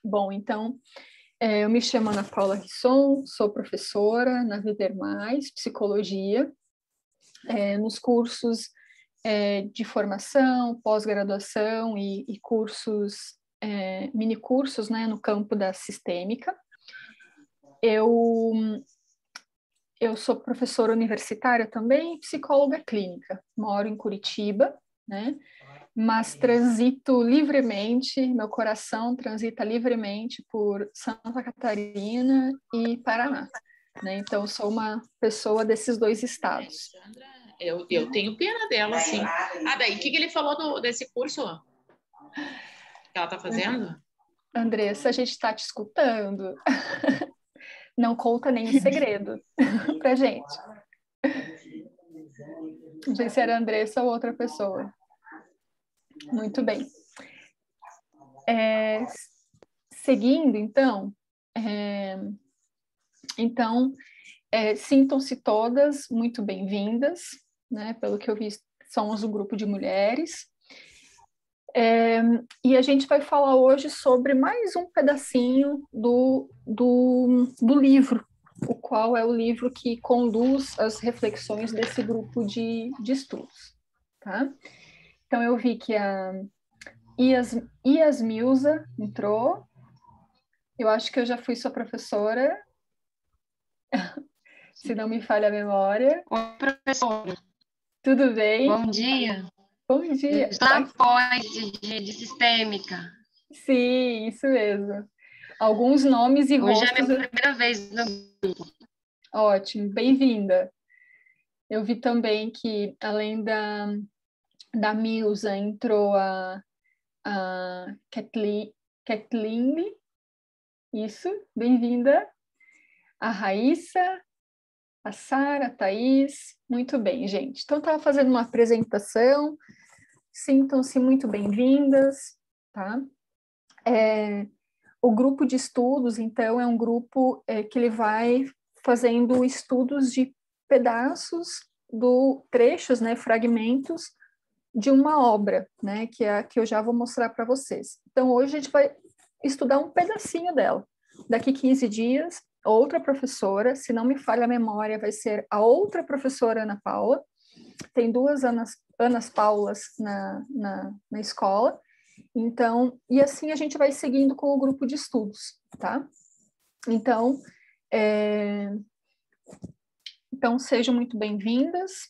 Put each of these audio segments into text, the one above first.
Bom, então, eu me chamo Ana Paula Risson, sou professora na Viver Mais, Psicologia, nos cursos de formação, pós-graduação e cursos, minicursos, né, no campo da sistêmica. Eu sou professora universitária também, psicóloga clínica, moro em Curitiba, né? Mas transito livremente, meu coração transita livremente por Santa Catarina e Paraná, né? Então, sou uma pessoa desses dois estados. Alexandra, eu tenho pena dela, sim. Daí, o que ele falou desse curso que ela está fazendo? Andressa, a gente está te escutando. Não conta nenhum segredo pra gente. Não sei se era a Andressa ou outra pessoa. Muito bem. Seguindo, sintam-se todas muito bem-vindas, né? Pelo que eu vi, somos um grupo de mulheres. E a gente vai falar hoje sobre mais um pedacinho do livro, o qual é o livro que conduz as reflexões desse grupo de estudos, tá? Então, eu vi que a Yasmilza entrou. Eu acho que eu já fui sua professora, se não me falha a memória. Oi, professora. Tudo bem? Bom dia. Bom dia. Estou na pós de sistêmica. Sim, isso mesmo. Alguns nomes e Hoje rostos. é a minha primeira vez no grupo. Ótimo, bem-vinda. Eu vi também que, além da Milza, entrou a Kathleen. Isso, bem-vinda. A Raíssa, a Sara, a Thaís. Muito bem, gente. Então, estava fazendo uma apresentação. Sintam-se muito bem-vindas, tá? O grupo de estudos, então, é um grupo que ele vai fazendo estudos de pedaços trechos, né, fragmentos de uma obra, né, que é a que eu já vou mostrar para vocês. Então, hoje a gente vai estudar um pedacinho dela. Daqui 15 dias, outra professora, se não me falha a memória, vai ser a outra professora Ana Paula. Tem duas Anas Paulas na escola. Então, e assim a gente vai seguindo com o grupo de estudos, tá? Então, sejam muito bem-vindas.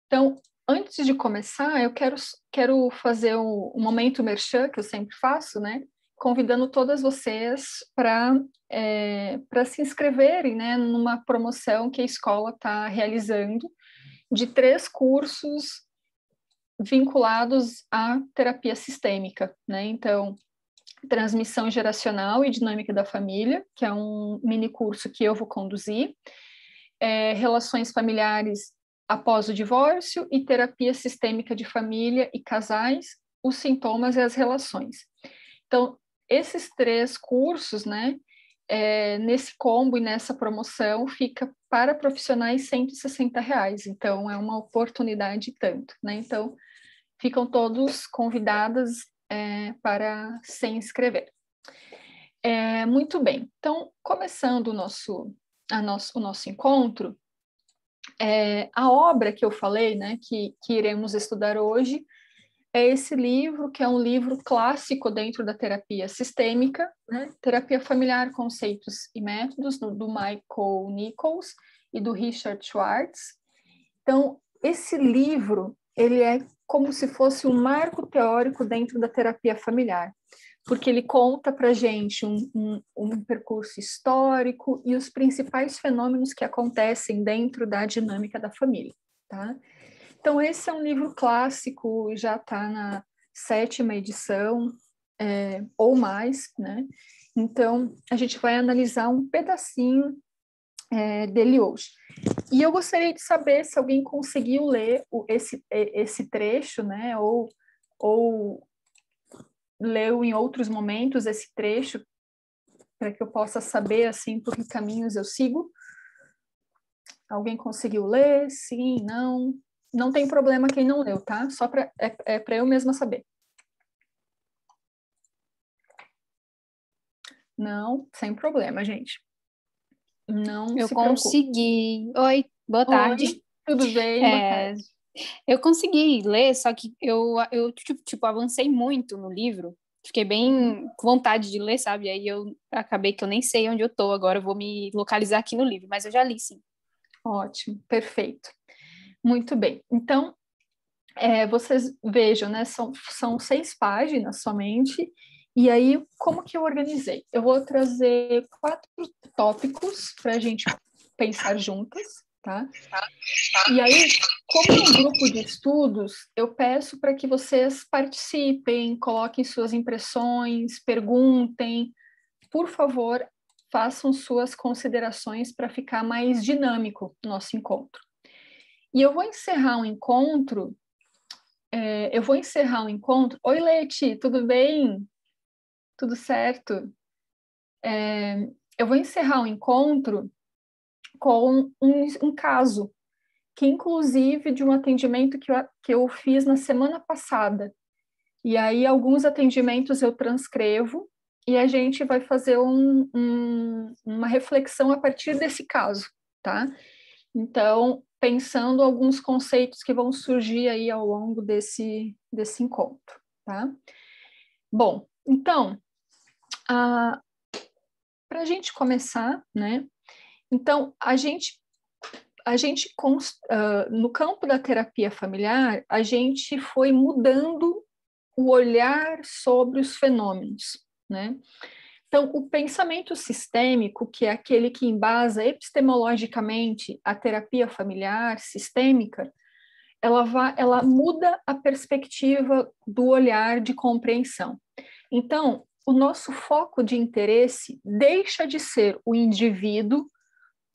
Então, antes de começar, eu quero fazer um momento merchan, que eu sempre faço, né? Convidando todas vocês para se inscreverem, né, numa promoção que a escola está realizando de 3 cursos vinculados à terapia sistêmica, né? Então, transmissão geracional e dinâmica da família, que é um mini curso que eu vou conduzir, relações familiares após o divórcio e terapia sistêmica de família e casais, os sintomas e as relações. Então, esses 3 cursos, né, nesse combo e nessa promoção, fica para profissionais R$160. Então, é uma oportunidade tanto, né? Então, ficam todos convidadas para se inscrever. Muito bem. Então, começando o nosso encontro, a obra que eu falei, né, que iremos estudar hoje, é esse livro, que é um livro clássico dentro da terapia sistêmica, né? Terapia Familiar, Conceitos e Métodos, do Michael Nichols e do Richard Schwartz. Então, esse livro, ele é como se fosse um marco teórico dentro da terapia familiar, porque ele conta para a gente um percurso histórico e os principais fenômenos que acontecem dentro da dinâmica da família, tá? Então, esse é um livro clássico, já está na 7ª edição, ou mais, né? Então, a gente vai analisar um pedacinho dele hoje. E eu gostaria de saber se alguém conseguiu ler esse trecho, né? Ou leu em outros momentos esse trecho, para que eu possa saber, assim, por que caminhos eu sigo. Alguém conseguiu ler? Sim, não? Não tem problema quem não leu, tá? Só para eu mesma saber. Não, sem problema, gente. Não Eu se preocupe. consegui. Oi, boa tarde. Oi, tudo bem? Boa tarde. Eu consegui ler, só que eu tipo, avancei muito no livro. Fiquei bem com vontade de ler, sabe? Aí eu acabei que eu nem sei onde eu tô agora, eu vou me localizar aqui no livro, mas eu já li, sim. Ótimo, perfeito. Muito bem. Então, vocês vejam, né? São 6 páginas somente. E aí, como que eu organizei? Eu vou trazer 4 tópicos para a gente pensar juntas, tá? E aí, como é um grupo de estudos, eu peço para que vocês participem, coloquem suas impressões, perguntem. Por favor, façam suas considerações para ficar mais dinâmico o nosso encontro. E eu vou encerrar o encontro. Oi, Leti, tudo bem? Tudo certo? Eu vou encerrar o encontro com um caso, que inclusive de um atendimento que eu fiz na semana passada. E aí, alguns atendimentos eu transcrevo e a gente vai fazer uma reflexão a partir desse caso, tá? Então, pensando alguns conceitos que vão surgir aí ao longo desse encontro, tá? Bom, então, para a gente começar, né? Então, no campo da terapia familiar, a gente foi mudando o olhar sobre os fenômenos, né? Então, o pensamento sistêmico, que é aquele que embasa epistemologicamente a terapia familiar sistêmica, ela muda a perspectiva do olhar de compreensão. Então, o nosso foco de interesse deixa de ser o indivíduo,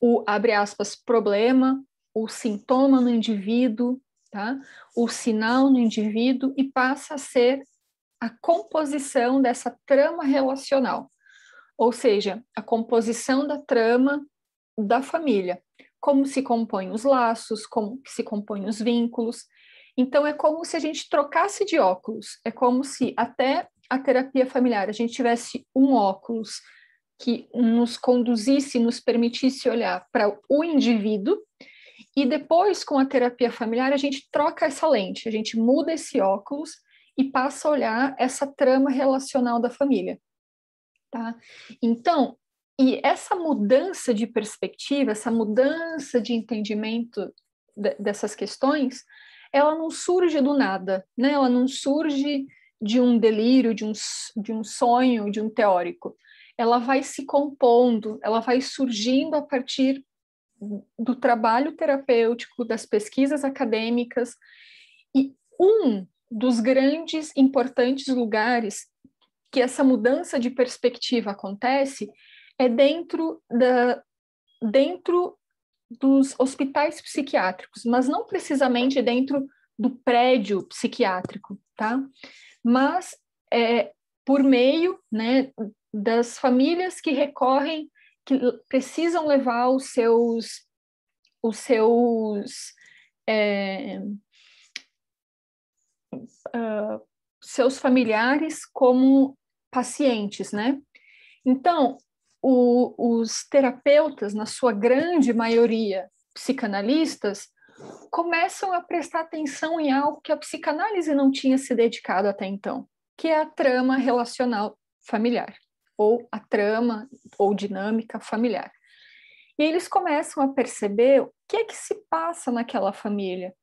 o, abre aspas, problema, o sintoma no indivíduo, tá? O sinal no indivíduo, e passa a ser a composição dessa trama relacional, ou seja, a composição da trama da família, como se compõem os laços, como se compõem os vínculos. Então, é como se a gente trocasse de óculos, é como se até a terapia familiar a gente tivesse um óculos que nos conduzisse, nos permitisse olhar para o indivíduo, e depois, com a terapia familiar, a gente troca essa lente, a gente muda esse óculos e passa a olhar essa trama relacional da família, tá? Então, e essa mudança de perspectiva, essa mudança de entendimento dessas questões, ela não surge do nada, né? Ela não surge de um delírio, de um sonho, de um teórico. Ela vai se compondo, ela vai surgindo a partir do trabalho terapêutico, das pesquisas acadêmicas, e um dos grandes, importantes lugares que essa mudança de perspectiva acontece é dentro dos hospitais psiquiátricos, mas não precisamente dentro do prédio psiquiátrico, tá? Mas por meio, né, das famílias que recorrem, que precisam levar seus familiares como pacientes, né? Então, os terapeutas, na sua grande maioria psicanalistas, começam a prestar atenção em algo que a psicanálise não tinha se dedicado até então, que é a trama relacional familiar, ou a trama ou dinâmica familiar. E eles começam a perceber o que é que se passa naquela família,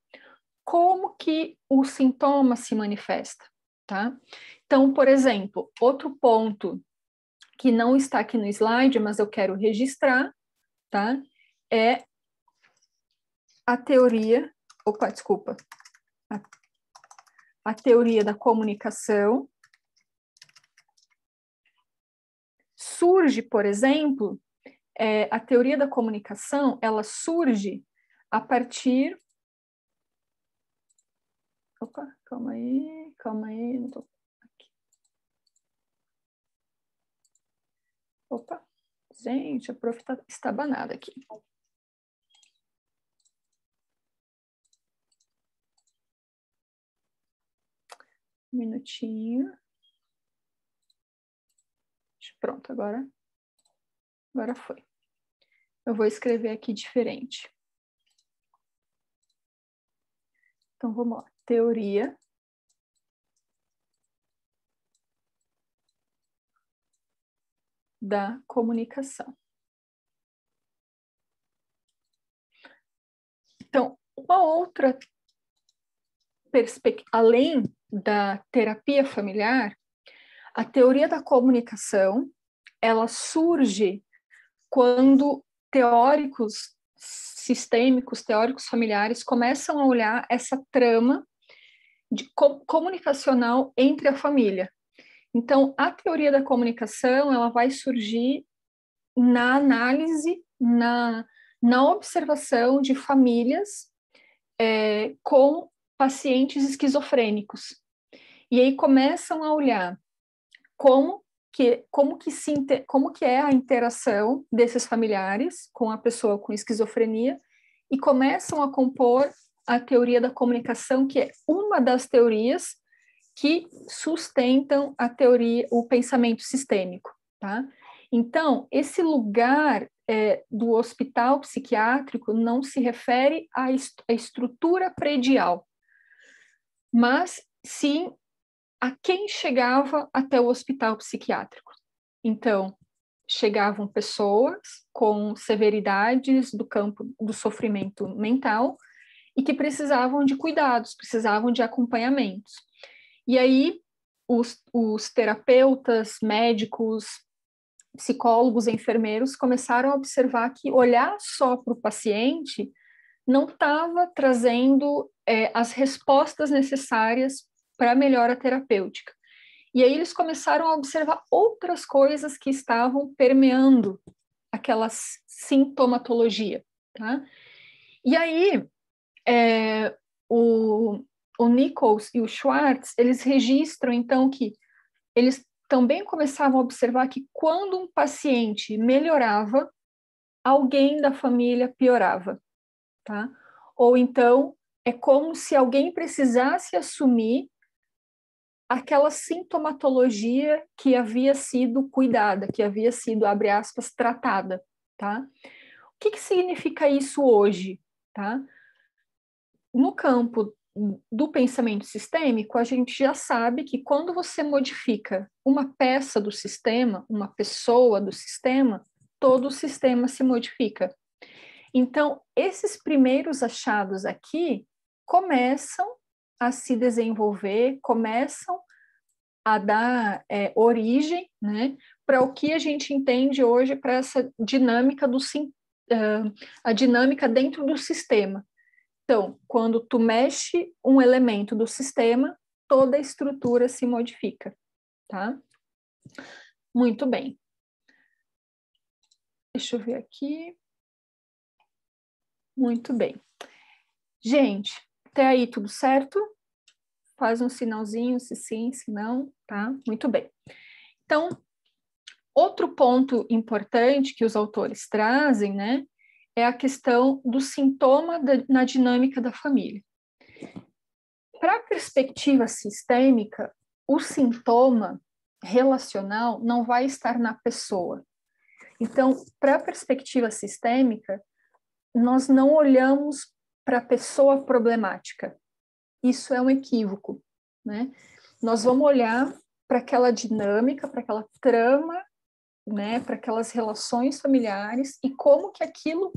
como que o sintoma se manifesta, tá? Então, por exemplo, outro ponto que não está aqui no slide, mas eu quero registrar, tá? É a teoria, a teoria da comunicação. Surge, por exemplo, a teoria da comunicação, ela surge a partir... Opa, calma aí, não tô... Opa, gente, a prof está estabanada aqui. Um minutinho. Pronto, agora foi. Eu vou escrever aqui diferente. Então, vamos lá. Teoria da comunicação. Então, uma outra perspectiva, além da terapia familiar, a teoria da comunicação, ela surge quando teóricos sistêmicos, teóricos familiares começam a olhar essa trama comunicacional entre a família. Então, a teoria da comunicação, ela vai surgir na análise, na observação de famílias com pacientes esquizofrênicos. E aí começam a olhar como que é a interação desses familiares com a pessoa com esquizofrenia e começam a compor a teoria da comunicação, que é uma das teorias que sustentam o pensamento sistêmico, tá? Então, esse lugar do hospital psiquiátrico não se refere à estrutura predial, mas sim a quem chegava até o hospital psiquiátrico. Então, chegavam pessoas com severidades do campo do sofrimento mental e que precisavam de cuidados, precisavam de acompanhamentos. E aí, os terapeutas, médicos, psicólogos, enfermeiros começaram a observar que olhar só para o paciente não estava trazendo as respostas necessárias para a melhora terapêutica. E aí eles começaram a observar outras coisas que estavam permeando aquela sintomatologia, tá? E aí, o Nichols e o Schwartz, eles registram, então, que eles também começavam a observar que quando um paciente melhorava, alguém da família piorava, tá? Ou então, é como se alguém precisasse assumir aquela sintomatologia que havia sido cuidada, que havia sido, abre aspas, tratada, tá? O que significa isso hoje, tá? No campo do pensamento sistêmico, a gente já sabe que quando você modifica uma peça do sistema, uma pessoa do sistema, todo o sistema se modifica. Então, esses primeiros achados aqui começam a se desenvolver, começam a dar origem, né, para o que a gente entende hoje para essa dinâmica a dinâmica dentro do sistema. Então, quando tu mexe um elemento do sistema, toda a estrutura se modifica, tá? Muito bem. Deixa eu ver aqui. Muito bem. Gente, até aí tudo certo? Faz um sinalzinho, se sim, se não, tá? Muito bem. Então, outro ponto importante que os autores trazem, né, é a questão do sintoma na dinâmica da família. Para a perspectiva sistêmica, o sintoma relacional não vai estar na pessoa. Então, para a perspectiva sistêmica, nós não olhamos para a pessoa problemática. Isso é um equívoco, né? Nós vamos olhar para aquela dinâmica, para aquela trama, né, para aquelas relações familiares e como que aquilo,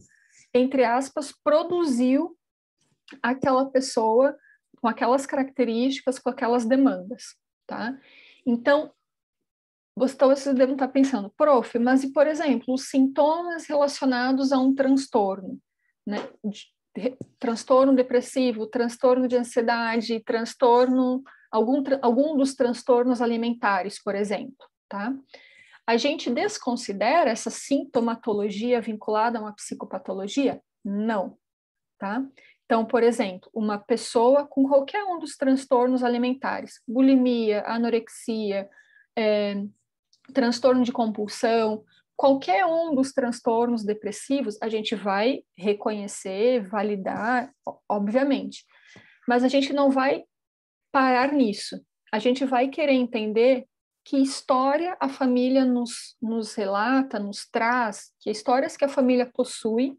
entre aspas, produziu aquela pessoa com aquelas características, com aquelas demandas, tá? Então, vocês devem estar pensando, prof, mas e, por exemplo, os sintomas relacionados a um transtorno, né? Transtorno depressivo, transtorno de ansiedade, algum dos transtornos alimentares, por exemplo, tá? A gente desconsidera essa sintomatologia vinculada a uma psicopatologia? Não, tá? Então, por exemplo, uma pessoa com qualquer um dos transtornos alimentares, bulimia, anorexia, transtorno de compulsão, qualquer um dos transtornos depressivos, a gente vai reconhecer, validar, obviamente, mas a gente não vai parar nisso. A gente vai querer entender que história a família nos relata, nos traz, que histórias que a família possui,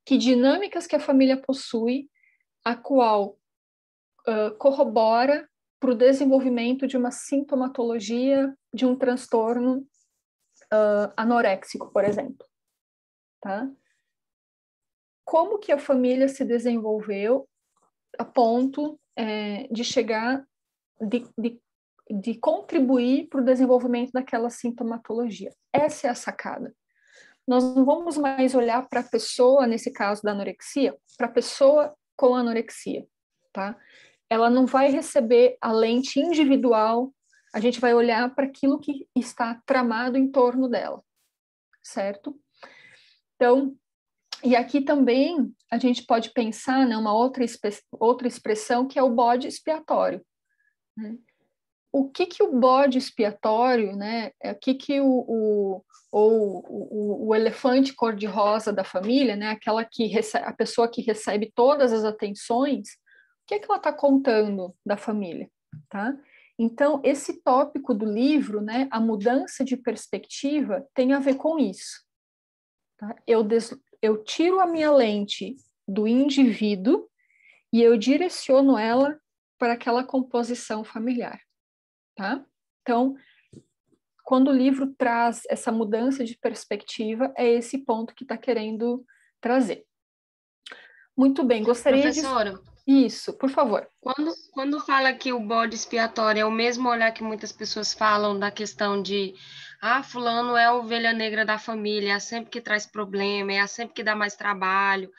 que dinâmicas que a família possui, a qual corrobora para o desenvolvimento de uma sintomatologia de um transtorno anoréxico, por exemplo. Tá? Como que a família se desenvolveu a ponto de chegar, de contribuir para o desenvolvimento daquela sintomatologia. Essa é a sacada. Nós não vamos mais olhar para a pessoa, nesse caso da anorexia, para a pessoa com anorexia, tá? Ela não vai receber a lente individual, a gente vai olhar para aquilo que está tramado em torno dela, certo? Então, e aqui também a gente pode pensar numa outra expressão que é o bode expiatório, né? O que o bode expiatório, né? O que o elefante cor-de-rosa da família, né? A pessoa que recebe todas as atenções, o que ela está contando da família, tá? Então, esse tópico do livro, né? A mudança de perspectiva tem a ver com isso. Tá? Eu tiro a minha lente do indivíduo e eu direciono ela para aquela composição familiar. Tá? Então, quando o livro traz essa mudança de perspectiva, é esse ponto que está querendo trazer. Muito bem, gostaria Professora, Isso, por favor. quando fala que o bode expiatório é o mesmo olhar que muitas pessoas falam da questão de fulano é a ovelha negra da família, é a sempre que traz problema, é a sempre que dá mais trabalho,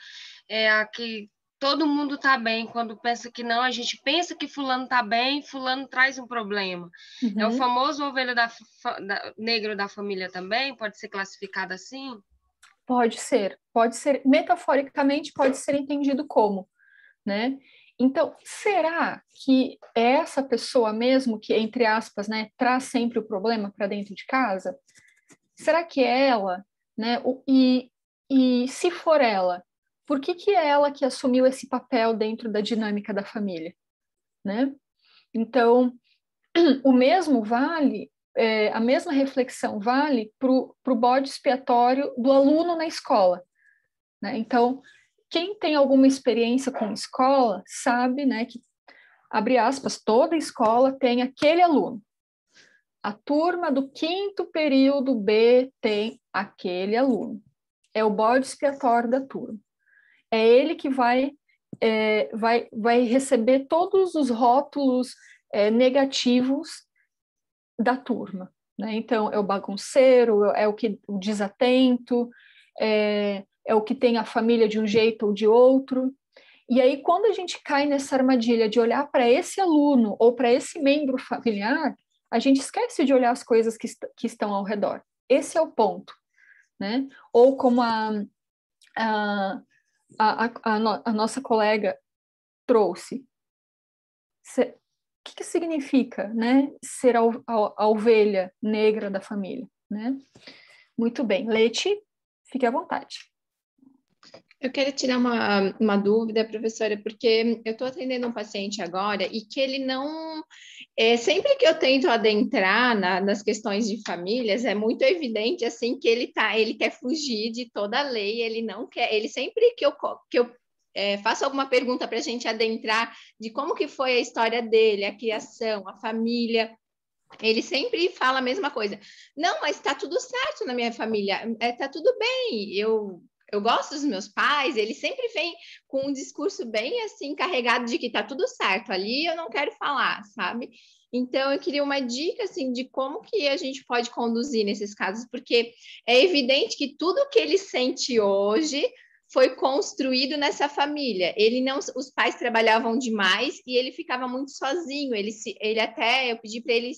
é a que todo mundo tá bem, quando pensa que não, a gente pensa que fulano tá bem, fulano traz um problema. Uhum. É o famoso ovelha negro da família também? Pode ser classificado assim? Pode ser, metaforicamente pode ser entendido como, né? Então, será que é essa pessoa mesmo que, entre aspas, né, traz sempre o problema para dentro de casa? Será que é ela, né? E se for ela, por que é ela que assumiu esse papel dentro da dinâmica da família, né? Então, o mesmo vale, a mesma reflexão vale para o bode expiatório do aluno na escola, né? Então, quem tem alguma experiência com escola sabe, né, que, abre aspas, toda escola tem aquele aluno. A turma do 5º período B tem aquele aluno. É o bode expiatório da turma. É ele que vai receber todos os rótulos negativos da turma, né? Então, é o bagunceiro, é o desatento, é o que tem a família de um jeito ou de outro. E aí, quando a gente cai nessa armadilha de olhar para esse aluno ou para esse membro familiar, a gente esquece de olhar as coisas que estão ao redor. Esse é o ponto, né? Ou como a nossa colega trouxe. O que significa, né, ser a ovelha negra da família, né? Muito bem. Leti, fique à vontade. Eu quero tirar uma dúvida, professora, porque eu estou atendendo um paciente agora e que ele não... sempre que eu tento adentrar nas questões de famílias, é muito evidente assim que ele quer fugir de toda a lei, ele não quer... Ele sempre que eu faço alguma pergunta para a gente adentrar de como que foi a história dele, a criação, a família... Ele sempre fala a mesma coisa. Não, mas está tudo certo na minha família, está tudo bem, eu gosto dos meus pais, ele sempre vem com um discurso bem assim, carregado de que tá tudo certo ali, eu não quero falar, sabe? Então, eu queria uma dica, assim, de como que a gente pode conduzir nesses casos, porque é evidente que tudo que ele sente hoje foi construído nessa família. Os pais trabalhavam demais e ele ficava muito sozinho. Eu pedi para ele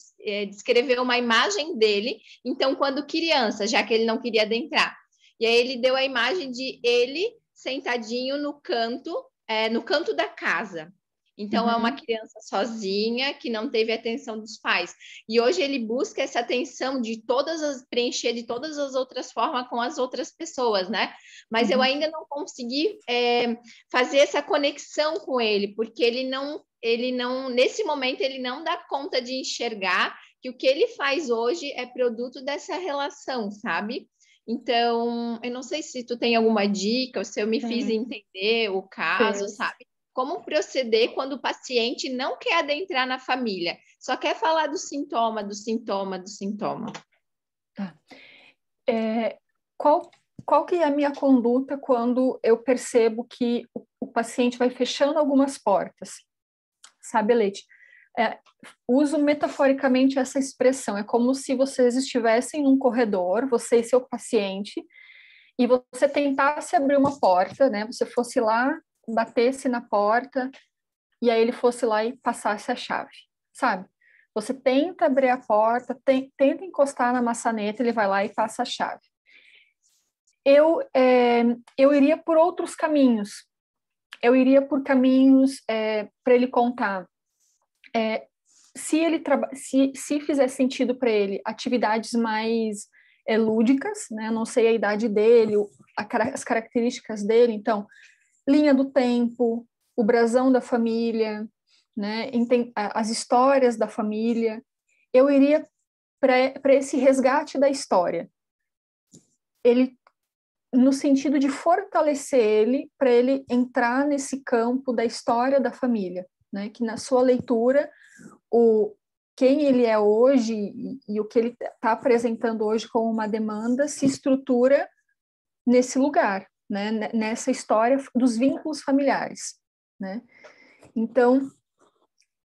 descrever uma imagem dele. Então, quando criança, já que ele não queria adentrar, e aí ele deu a imagem de ele sentadinho no canto da casa. Então, é uma criança sozinha que não teve atenção dos pais. E hoje ele busca essa atenção preencher de todas as outras formas com as outras pessoas, né? Mas eu ainda não consegui fazer essa conexão com ele, porque ele ele não, nesse momento, ele não dá conta de enxergar que o que ele faz hoje é produto dessa relação, sabe? Então, eu não sei se tu tem alguma dica, ou se eu me fiz entender o caso, sabe? Como proceder quando o paciente não quer adentrar na família, só quer falar do sintoma, do sintoma, do sintoma. Tá. Qual que é a minha conduta quando eu percebo que o paciente vai fechando algumas portas? Sabe, Leite? Uso metaforicamente essa expressão. É como se vocês estivessem num corredor, você e seu paciente, e você tentasse abrir uma porta, né? Você fosse lá, batesse na porta, e aí ele fosse lá e passasse a chave, sabe? Você tenta abrir a porta, tenta encostar na maçaneta, ele vai lá e passa a chave. Eu iria por outros caminhos. Eu iria por caminhos para ele contar. Se fizer sentido para ele, atividades mais lúdicas, né? Eu não sei a idade dele, as características dele, então, linha do tempo, o brasão da família, né? As histórias da família. Eu iria para esse resgate da história. Ele, no sentido de fortalecer ele, para ele entrar nesse campo da história da família, né? Que na sua leitura, quem ele é hoje e o que ele está apresentando hoje como uma demanda se estrutura nesse lugar, né? Nessa história dos vínculos familiares, né? Então,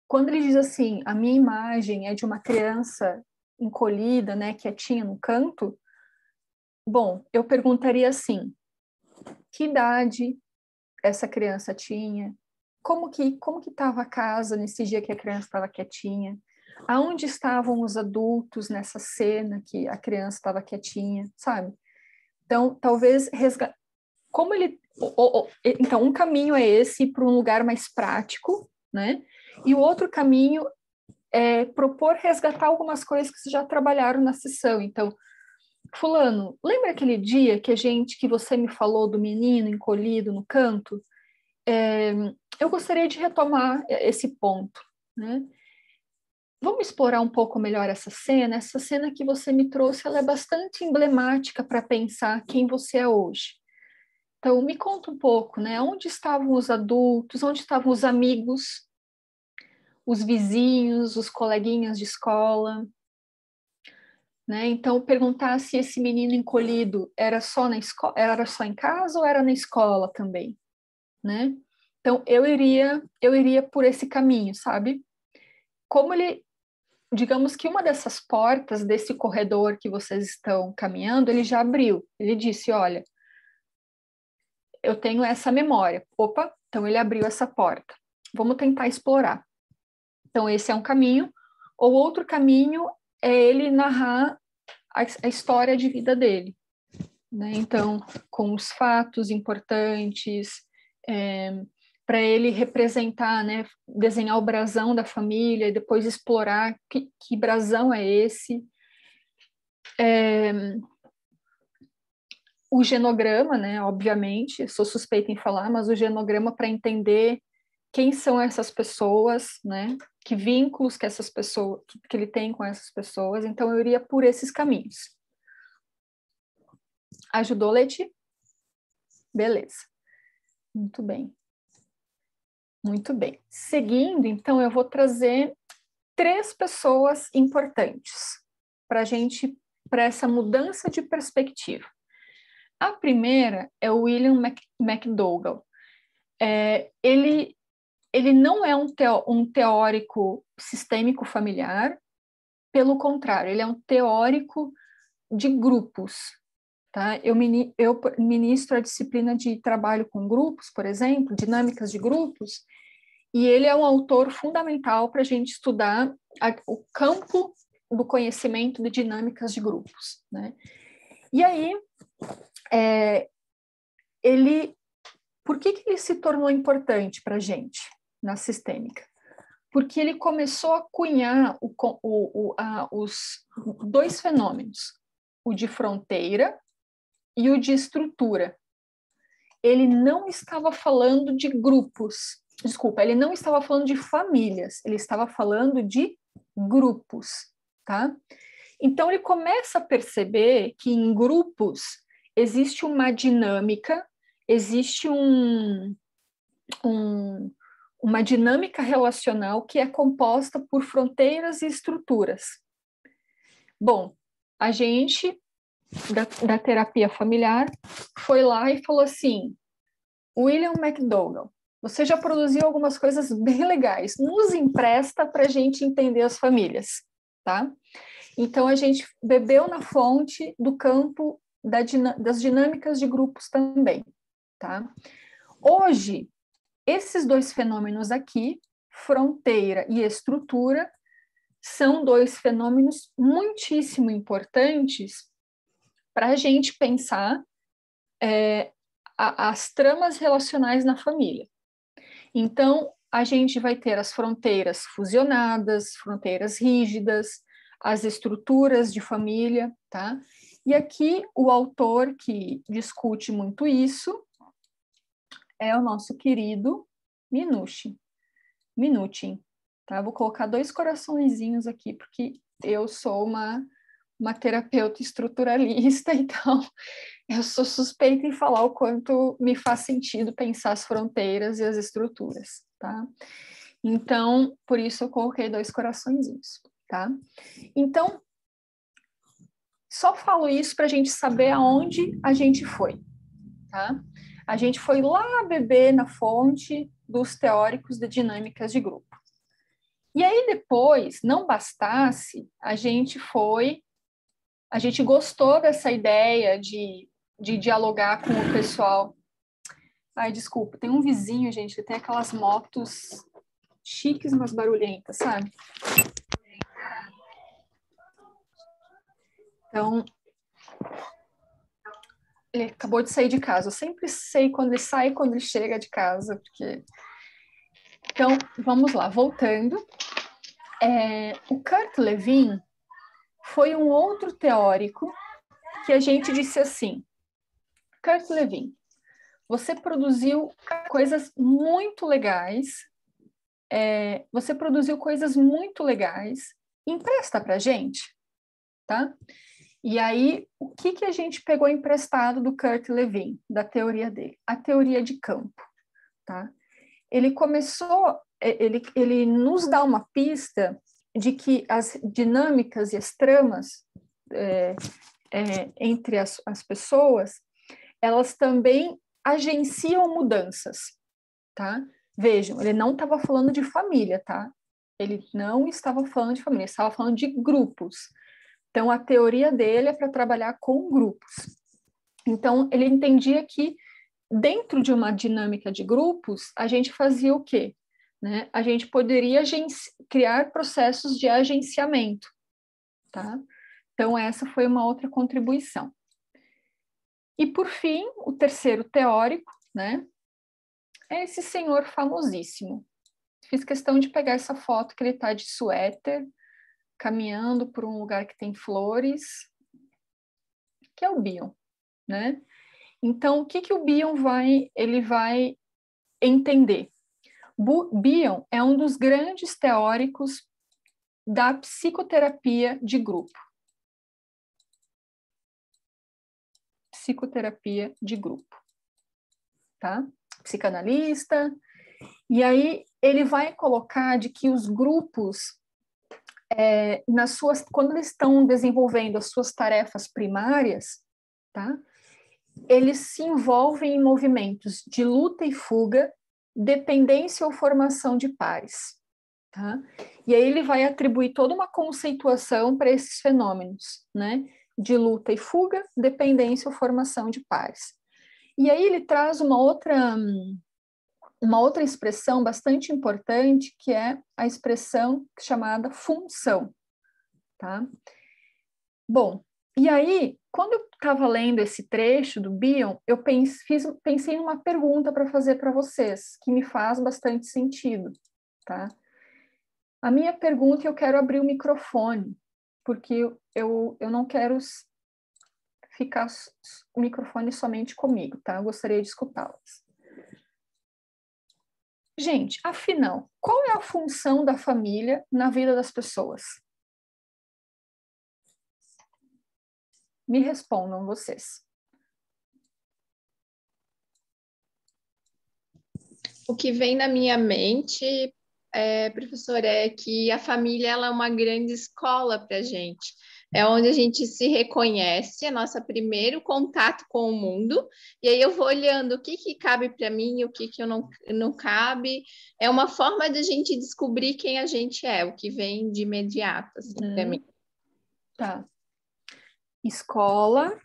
quando ele diz assim, a minha imagem é de uma criança encolhida, né, quietinha no canto, bom, eu perguntaria assim, que idade essa criança tinha? Como que estava a casa nesse dia que a criança estava quietinha? Aonde estavam os adultos nessa cena que a criança estava quietinha, sabe? Então, talvez como ele... Então, um caminho é esse, para um lugar mais prático, né? E o outro caminho é propor resgatar algumas coisas que vocês já trabalharam na sessão. Então, fulano, lembra aquele dia que você me falou do menino encolhido no canto? Eu gostaria de retomar esse ponto, né? Vamos explorar um pouco melhor essa cena. Essa cena que você me trouxe, ela é bastante emblemática para pensar quem você é hoje. Então, me conta um pouco, né? Onde estavam os adultos? Onde estavam os amigos? Os vizinhos, os coleguinhas de escola? Né? Então, perguntar se esse menino encolhido era só na escola, era só em casa ou era na escola também, né? Então, eu iria por esse caminho, sabe? Como ele, digamos que uma dessas portas desse corredor que vocês estão caminhando, ele já abriu. Ele disse, olha, eu tenho essa memória. Opa, então ele abriu essa porta. Vamos tentar explorar. Então, esse é um caminho. Ou outro caminho é ele narrar a história de vida dele, né? Então, com os fatos importantes, para ele representar, né? Desenhar o brasão da família e depois explorar que brasão é esse. O genograma, né? Obviamente, sou suspeita em falar, mas o genograma para entender quem são essas pessoas, né? Que vínculos que essas pessoas, que ele tem com essas pessoas. Então, eu iria por esses caminhos. Ajudou, Leti? Beleza. Muito bem. Muito bem. Seguindo, então, eu vou trazer 3 pessoas importantes para essa mudança de perspectiva. A primeira é o William McDougall. Ele não é um teórico sistêmico familiar, pelo contrário, ele é um teórico de grupos. Tá? Eu ministro a disciplina de trabalho com grupos, por exemplo, dinâmicas de grupos, e ele é um autor fundamental para a gente estudar o campo do conhecimento de dinâmicas de grupos, né? E aí, por que ele se tornou importante para a gente na sistêmica? Porque ele começou a cunhar os 2 fenômenos, o de fronteira e o de estrutura. Ele não estava falando de grupos, Desculpa, ele não estava falando de famílias, ele estava falando de grupos, tá? Então, ele começa a perceber que em grupos existe uma dinâmica, existe uma dinâmica relacional que é composta por fronteiras e estruturas. Bom, a gente, da terapia familiar, foi lá e falou assim, William McDougall, você já produziu algumas coisas bem legais, nos empresta para a gente entender as famílias, tá? Então, a gente bebeu na fonte do campo das dinâmicas de grupos também, tá? Hoje, esses dois fenômenos aqui, fronteira e estrutura, são dois fenômenos muitíssimo importantes para a gente pensar as tramas relacionais na família. Então, a gente vai ter as fronteiras fusionadas, fronteiras rígidas, as estruturas de família, tá? E aqui o autor que discute muito isso é o nosso querido Minuchin, tá? Vou colocar 2 coraçõezinhos aqui, porque eu sou uma terapeuta estruturalista, então eu sou suspeita em falar o quanto me faz sentido pensar as fronteiras e as estruturas, tá? Então, por isso eu coloquei 2 coraçõezinhos, tá? Então, só falo isso para a gente saber aonde a gente foi, tá? A gente foi lá beber na fonte dos teóricos de dinâmicas de grupo. E aí depois, não bastasse, a gente gostou dessa ideia de dialogar com o pessoal. Ai, desculpa, tem um vizinho, gente, que tem aquelas motos chiques, mas barulhentas, sabe? Então, ele acabou de sair de casa. Eu sempre sei quando ele sai e quando ele chega de casa, porque... Então, vamos lá, voltando. O Kurt Lewin foi um outro teórico que a gente disse assim, Kurt Lewin, você produziu coisas muito legais, empresta pra gente, tá? E aí, o que a gente pegou emprestado do Kurt Lewin, da teoria dele? A teoria de campo, tá? Ele nos dá uma pista de que as dinâmicas e as tramas entre as pessoas, elas também agenciam mudanças, tá? Vejam, ele não estava falando de família, tá? Ele não estava falando de família, ele estava falando de grupos. Então, a teoria dele é para trabalhar com grupos. Então, ele entendia que dentro de uma dinâmica de grupos, a gente fazia o quê? Né? A gente poderia criar processos de agenciamento, tá? Então, essa foi uma outra contribuição. E, por fim, o terceiro teórico, né, é esse senhor famosíssimo. Fiz questão de pegar essa foto que ele está de suéter, caminhando por um lugar que tem flores, que é o Bion, né? Então, o que o Bion vai entender? Bion é um dos grandes teóricos da psicoterapia de grupo. Psicoterapia de grupo, tá? Psicanalista. E aí ele vai colocar de que os grupos, quando eles estão desenvolvendo as suas tarefas primárias, tá? Eles se envolvem em movimentos de luta e fuga, dependência ou formação de pares, tá? E aí ele vai atribuir toda uma conceituação para esses fenômenos, né? De luta e fuga, dependência ou formação de pares. E aí ele traz uma outra expressão bastante importante, que é a expressão chamada função, tá? Bom, e aí, quando eu estava lendo esse trecho do Bion, eu pensei numa pergunta para fazer para vocês, que me faz bastante sentido, tá? A minha pergunta, eu quero abrir o microfone, porque eu não quero ficar o microfone somente comigo, tá? Eu gostaria de escutá-las. Gente, afinal, qual é a função da família na vida das pessoas? Me respondam vocês. O que vem na minha mente, professora, é que a família ela é uma grande escola para a gente. É onde a gente se reconhece, é nosso primeiro contato com o mundo, e aí eu vou olhando o que cabe para mim, o que eu não cabe. É uma forma de a gente descobrir quem a gente é, o que vem de imediato, assim, para mim. Tá. Escola,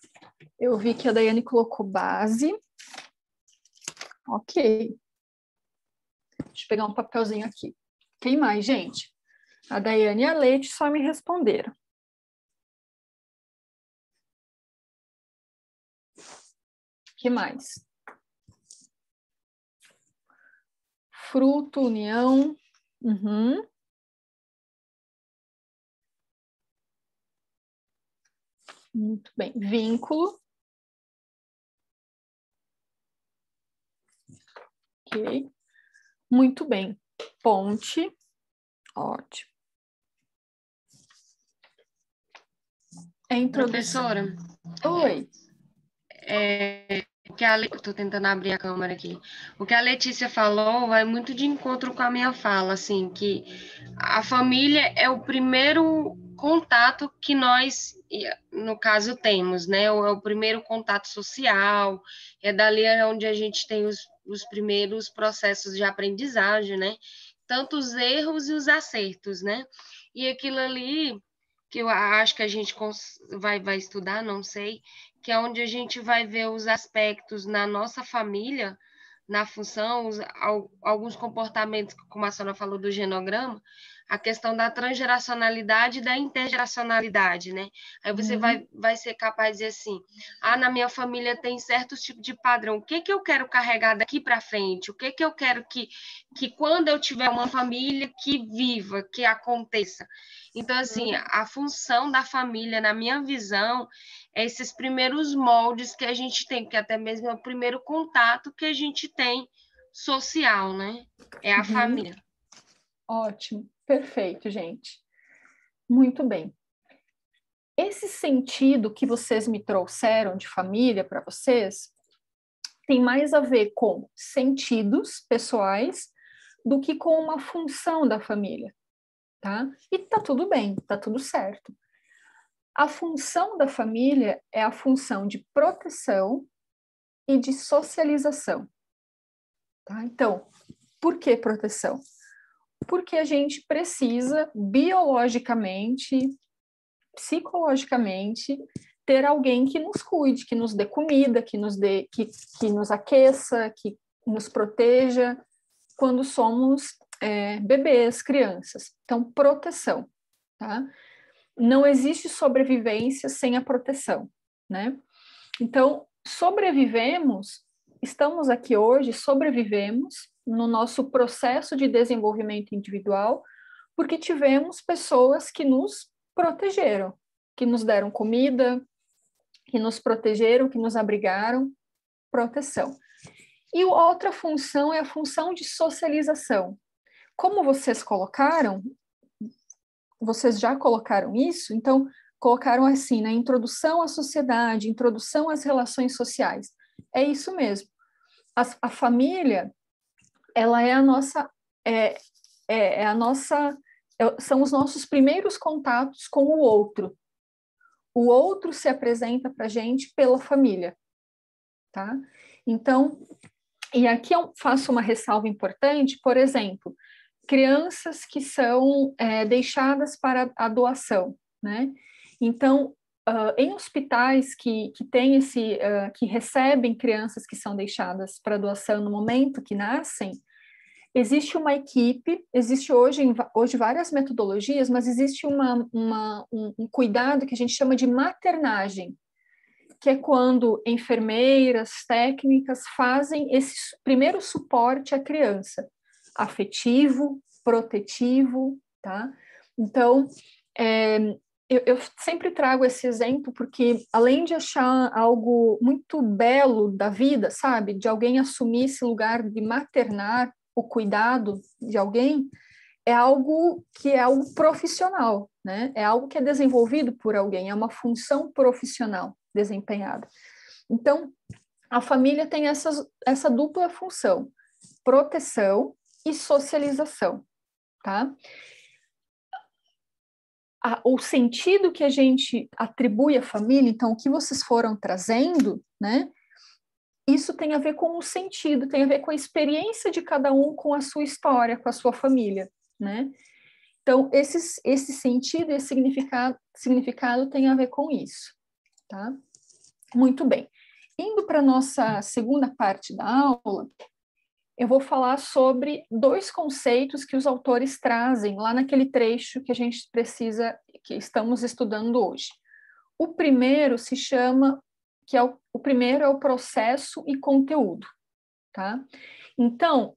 eu vi que a Daiane colocou base. Ok. Deixa eu pegar um papelzinho aqui. Quem mais, gente? A Daiane e a Leite só me responderam. Que mais? Fruto, união. Uhum. Muito bem. Vínculo. Ok. Muito bem. Ponte. Ótimo. Professora. Oi. Estou tentando abrir a câmera aqui. O que a Letícia falou vai muito de encontro com a minha fala, assim, que a família é o primeiro contato que nós, no caso, temos, né? É o primeiro contato social, é dali onde a gente tem os primeiros processos de aprendizagem, né? Tanto os erros e os acertos, né? E aquilo ali que eu acho que a gente vai estudar, não sei, que é onde a gente vai ver os aspectos na nossa família, na função, alguns comportamentos, como a senhora falou do genograma, a questão da transgeracionalidade e da intergeracionalidade, né? Aí você vai ser capaz de dizer assim, na minha família tem certos tipos de padrão, o que eu quero carregar daqui para frente? O que eu quero que quando eu tiver uma família que viva, que aconteça? Então, assim, a função da família, na minha visão, é esses primeiros moldes que a gente tem, que até mesmo é o primeiro contato que a gente tem social, né? É a família. Ótimo. Perfeito, gente. Muito bem. Esse sentido que vocês me trouxeram de família para vocês tem mais a ver com sentidos pessoais do que com uma função da família, tá? E tá tudo bem, tá tudo certo. A função da família é a função de proteção e de socialização, tá? Então, por que proteção? Porque a gente precisa biologicamente, psicologicamente, ter alguém que nos cuide, que nos dê comida, que nos aqueça, que nos proteja quando somos bebês, crianças. Então, proteção, tá? Não existe sobrevivência sem a proteção, né? Então, estamos aqui hoje, sobrevivemos no nosso processo de desenvolvimento individual, porque tivemos pessoas que nos protegeram, que nos deram comida, que nos protegeram, que nos abrigaram, proteção. E outra função é a função de socialização. Como vocês já colocaram isso, então colocaram assim, na introdução à sociedade, introdução às relações sociais. É isso mesmo. A família, ela é a nossa, são os nossos primeiros contatos com o outro. O outro se apresenta para a gente pela família, tá? Então, e aqui eu faço uma ressalva importante, por exemplo, crianças que são deixadas para a doação, né? Então, em hospitais que recebem crianças que são deixadas para doação no momento que nascem, existe uma equipe, existe hoje várias metodologias, mas existe um cuidado que a gente chama de maternagem, que é quando enfermeiras, técnicas fazem esse primeiro suporte à criança, afetivo, protetivo, tá? Então, eu sempre trago esse exemplo porque, além de achar algo muito belo da vida, sabe, de alguém assumir esse lugar de maternar o cuidado de alguém, é algo que é algo profissional, né? É algo que é desenvolvido por alguém, é uma função profissional desempenhada. Então, a família tem essa dupla função, proteção e socialização, tá? O sentido que a gente atribui à família, então, o que vocês foram trazendo, né? Isso tem a ver com o sentido, tem a ver com a experiência de cada um, com a sua história, com a sua família, né? Então, esse sentido e esse significado tem a ver com isso, tá? Muito bem. Indo para a nossa segunda parte da aula, eu vou falar sobre 2 conceitos que os autores trazem lá naquele trecho que a gente precisa, que estamos estudando hoje. O primeiro se chama, o primeiro é o processo e conteúdo, tá? Então,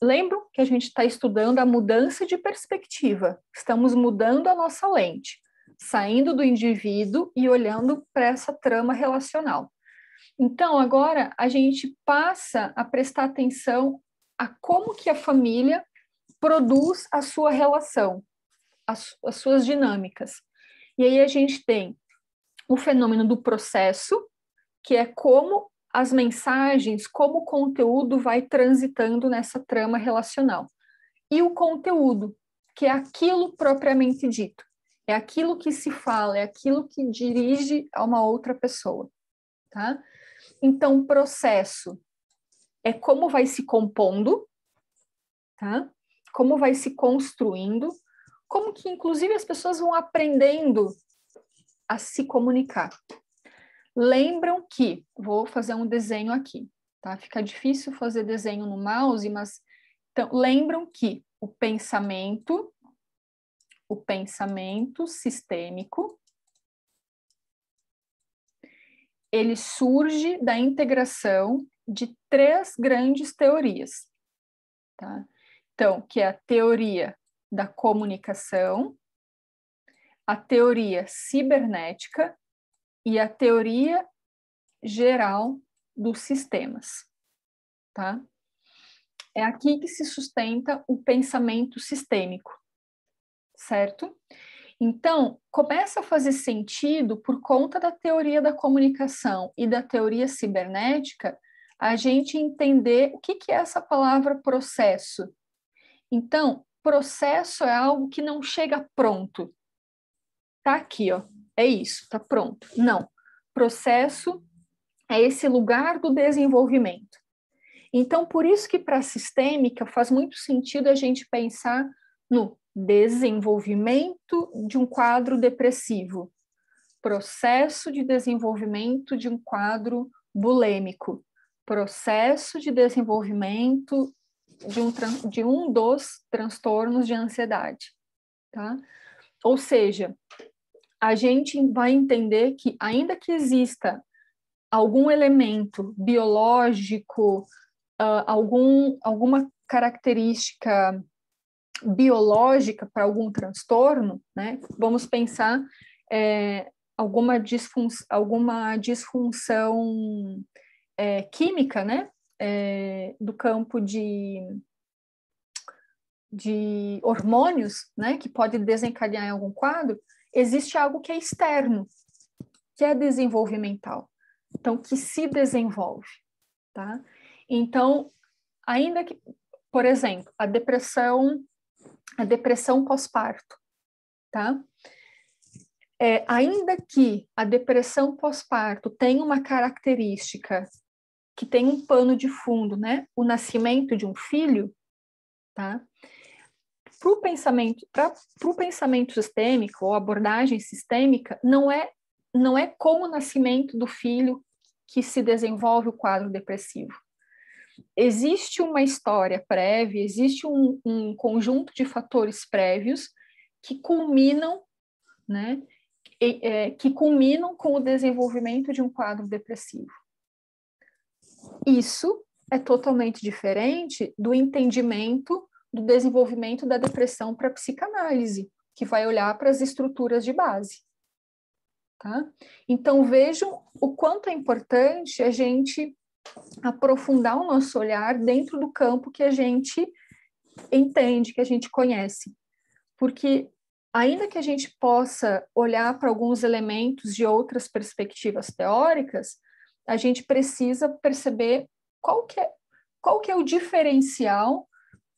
lembram que a gente está estudando a mudança de perspectiva, estamos mudando a nossa lente, saindo do indivíduo e olhando para essa trama relacional. Então, agora a gente passa a prestar atenção a como que a família produz a sua relação, as suas dinâmicas. E aí a gente tem o fenômeno do processo, que é como as mensagens, como o conteúdo vai transitando nessa trama relacional. E o conteúdo, que é aquilo propriamente dito, é aquilo que se fala, é aquilo que dirige a uma outra pessoa, tá? Então, processo é como vai se compondo, tá? Como vai se construindo, como que, inclusive, as pessoas vão aprendendo a se comunicar. Lembram que, vou fazer um desenho aqui, tá? Fica difícil fazer desenho no mouse, mas, então, lembram que o pensamento sistêmico, ele surge da integração de 3 grandes teorias, tá? Então, que é a teoria da comunicação, a teoria cibernética e a teoria geral dos sistemas, tá? É aqui que se sustenta o pensamento sistêmico, certo? Então, começa a fazer sentido, por conta da teoria da comunicação e da teoria cibernética, a gente entender o que é essa palavra processo. Então, processo é algo que não chega pronto. Tá aqui, ó, é isso, tá pronto. Não, processo é esse lugar do desenvolvimento. Então, por isso que para a sistêmica faz muito sentido a gente pensar no desenvolvimento de um quadro depressivo, processo de desenvolvimento de um quadro bulêmico, processo de desenvolvimento de um dos transtornos de ansiedade, tá? Ou seja, a gente vai entender que, ainda que exista algum elemento biológico, alguma característica biológica para algum transtorno, né? Vamos pensar alguma disfunção química, né? Do campo de hormônios, né? Que pode desencadear em algum quadro. Existe algo que é externo, que é desenvolvimental, então que se desenvolve, tá? Então, ainda que, por exemplo, a depressão pós-parto, tá? Ainda que a depressão pós-parto tenha uma característica que tem um pano de fundo, né? O nascimento de um filho, tá? Para o pensamento sistêmico ou abordagem sistêmica, não é com o nascimento do filho que se desenvolve o quadro depressivo. Existe uma história prévia, existe um conjunto de fatores prévios que culminam, né, que culminam com o desenvolvimento de um quadro depressivo. Isso é totalmente diferente do entendimento do desenvolvimento da depressão para a psicanálise, que vai olhar para as estruturas de base. Tá? Então, vejam o quanto é importante a gente aprofundar o nosso olhar dentro do campo que a gente entende, que a gente conhece. Porque, ainda que a gente possa olhar para alguns elementos de outras perspectivas teóricas, a gente precisa perceber qual que é o diferencial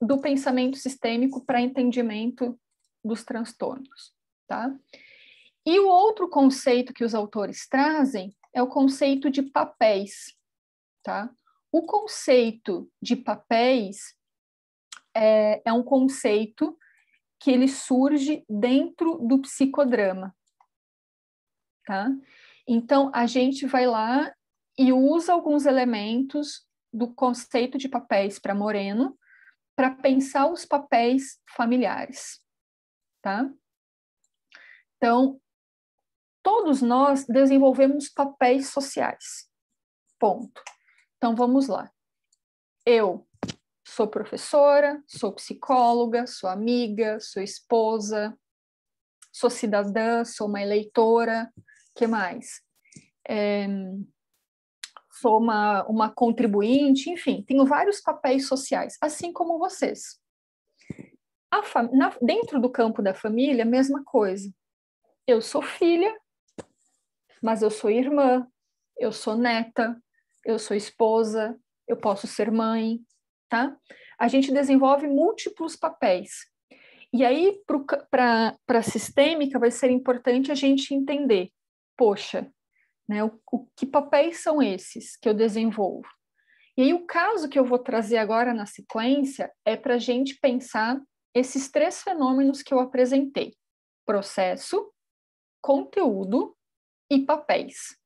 do pensamento sistêmico para entendimento dos transtornos, tá? E o outro conceito que os autores trazem é o conceito de papéis, tá? O conceito de papéis é um conceito que ele surge dentro do psicodrama, tá? Então, a gente vai lá e usa alguns elementos do conceito de papéis para Moreno para pensar os papéis familiares, tá? Então, todos nós desenvolvemos papéis sociais, ponto. Então, vamos lá. Eu sou professora, sou psicóloga, sou amiga, sou esposa, sou cidadã, sou uma eleitora, que mais? Sou uma contribuinte, enfim, tenho vários papéis sociais, assim como vocês. Dentro do campo da família, mesma coisa. Eu sou filha, mas eu sou irmã, eu sou neta, eu sou esposa, eu posso ser mãe, tá? A gente desenvolve múltiplos papéis. E aí, para a sistêmica, vai ser importante a gente entender, poxa, né, que papéis são esses que eu desenvolvo? E aí, o caso que eu vou trazer agora na sequência é para a gente pensar esses três fenômenos que eu apresentei: processo, conteúdo e papéis,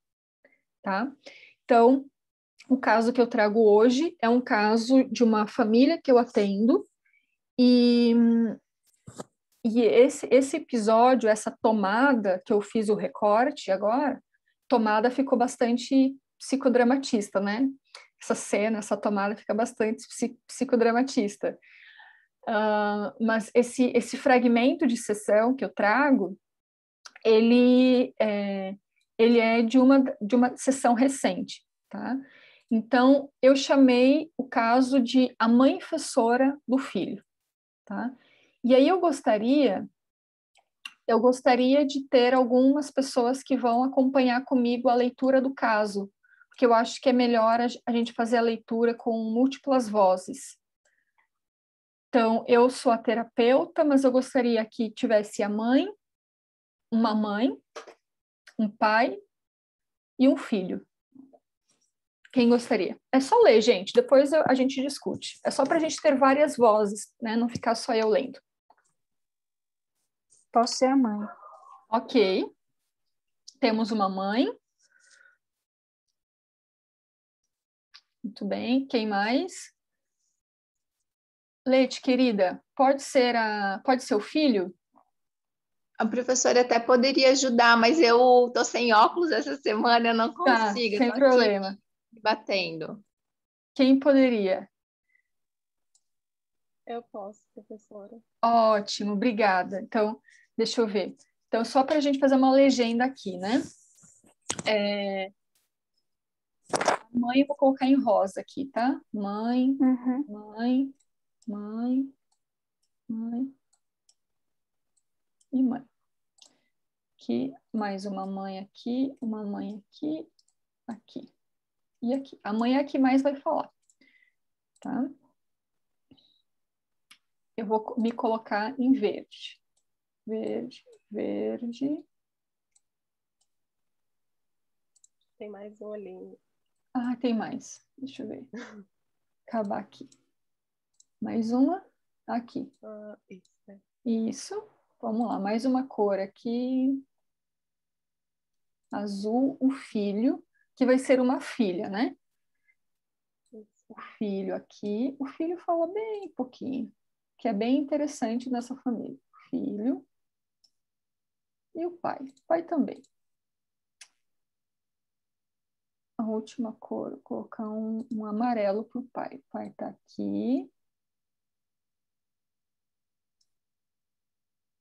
tá? Então, o caso que eu trago hoje é um caso de uma família que eu atendo e esse episódio, essa tomada que eu fiz o recorte agora, tomada ficou bastante psicodramatista, né? Essa cena, essa tomada fica bastante psicodramatista. Mas esse fragmento de sessão que eu trago, ele é de uma sessão recente, tá? Então, eu chamei o caso de a mãe infessora do filho, tá? E aí eu gostaria de ter algumas pessoas que vão acompanhar comigo a leitura do caso, porque eu acho que é melhor a gente fazer a leitura com múltiplas vozes. Então, eu sou a terapeuta, mas eu gostaria que tivesse uma mãe, um pai e um filho. Quem gostaria? É só ler, gente, depois a gente discute. É só para a gente ter várias vozes, né? Não ficar só eu lendo. Posso ser a mãe. Ok. Temos uma mãe. Muito bem. Quem mais? Leite, querida, pode ser o filho? A professora até poderia ajudar, mas eu tô sem óculos essa semana, eu não Tá, consigo, sem tô aqui problema. me batendo. Quem poderia? Eu posso, professora. Ótimo, obrigada. Então, deixa eu ver. Então, só para a gente fazer uma legenda aqui, né? Mãe, eu vou colocar em rosa aqui, tá? Mãe, Uhum. mãe, mãe, mãe e mãe. Aqui, mais uma mãe aqui, aqui e aqui. A mãe é a que mais vai falar, tá? Eu vou me colocar em verde. Verde, verde. Tem mais um ali. Ah, tem mais. Deixa eu ver. Acabar aqui. Mais uma aqui. Isso, né? Isso. Vamos lá, mais uma cor aqui. Azul, o filho, que vai ser uma filha, né? Isso. O filho aqui. O filho fala bem pouquinho, que é bem interessante nessa família. O filho e o pai. O pai também. A última cor, vou colocar um amarelo para o pai. O pai está aqui.